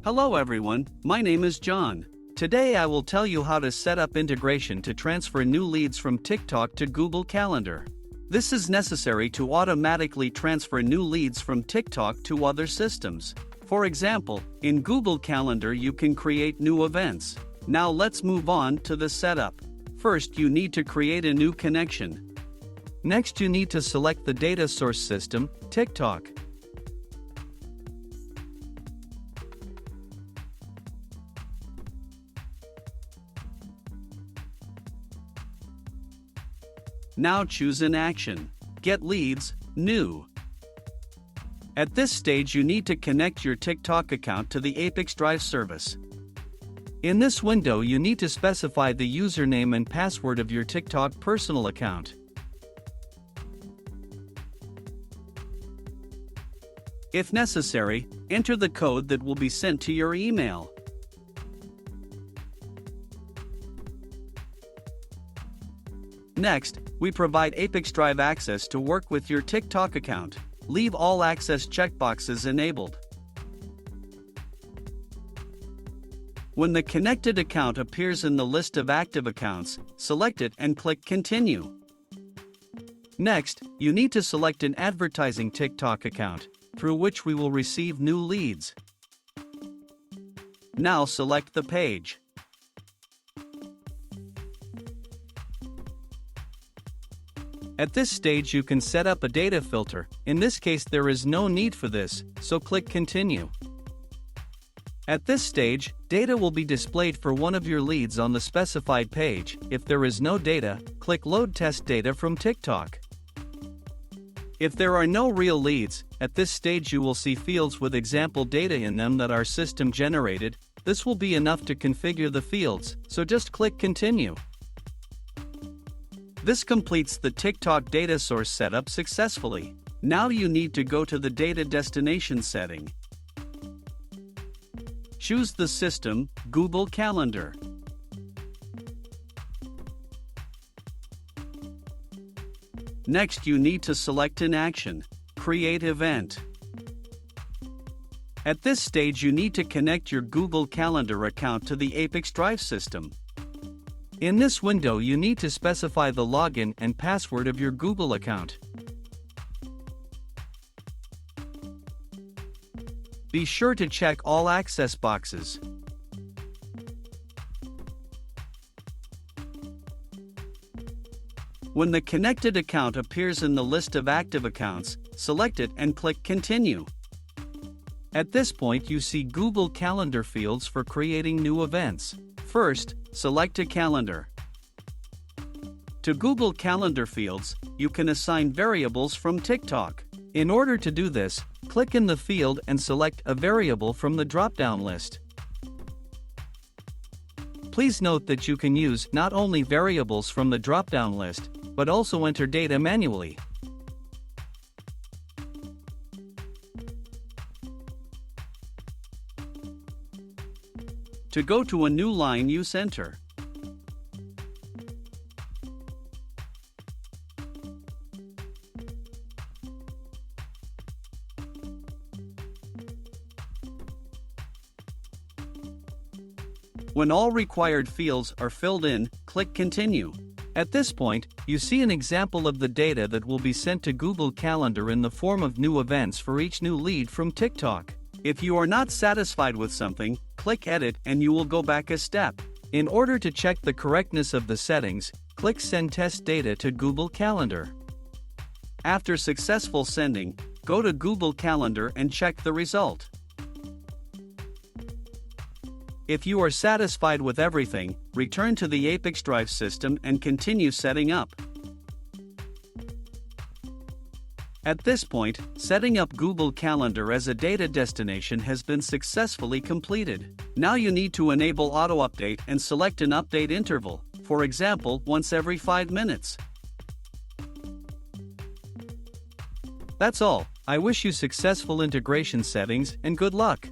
Hello everyone, my name is John. Today I will tell you how to set up integration to transfer new leads from TikTok to Google Calendar. This is necessary to automatically transfer new leads from TikTok to other systems. For example, in Google Calendar you can create new events. Now let's move on to the setup. First you need to create a new connection. Next you need to select the data source system, TikTok. Now choose an action. Get leads, new. At this stage you need to connect your TikTok account to the ApiX-Drive service. In this window you need to specify the username and password of your TikTok personal account. If necessary, enter the code that will be sent to your email. Next, we provide ApiX-Drive access to work with your TikTok account. Leave all access checkboxes enabled. When the connected account appears in the list of active accounts, select it and click Continue. Next, you need to select an advertising TikTok account, through which we will receive new leads. Now select the page. At this stage you can set up a data filter. In this case there is no need for this, so click Continue. At this stage, data will be displayed for one of your leads on the specified page. If there is no data, click Load Test Data from TikTok. If there are no real leads, at this stage you will see fields with example data in them that our system generated. This will be enough to configure the fields, so just click Continue. This completes the TikTok data source setup successfully. Now you need to go to the data destination setting. Choose the system, Google Calendar. Next you need to select an action, Create Event. At this stage you need to connect your Google Calendar account to the ApiX-Drive system. In this window you need to specify the login and password of your Google account. Be sure to check all access boxes. When the connected account appears in the list of active accounts, select it and click Continue. At this point you see Google Calendar fields for creating new events. First, select a calendar. To Google Calendar fields, you can assign variables from TikTok. In order to do this, click in the field and select a variable from the drop-down list. Please note that you can use not only variables from the drop-down list, but also enter data manually. To go to a new line, use Enter. When all required fields are filled in, click Continue. At this point, you see an example of the data that will be sent to Google Calendar in the form of new events for each new lead from TikTok. If you are not satisfied with something, click Edit and you will go back a step. In order to check the correctness of the settings, click Send Test Data to Google Calendar. After successful sending, go to Google Calendar and check the result. If you are satisfied with everything, return to the ApiX-Drive system and continue setting up. At this point, setting up Google Calendar as a data destination has been successfully completed. Now you need to enable auto-update and select an update interval, for example, once every 5 minutes. That's all. I wish you successful integration settings and good luck.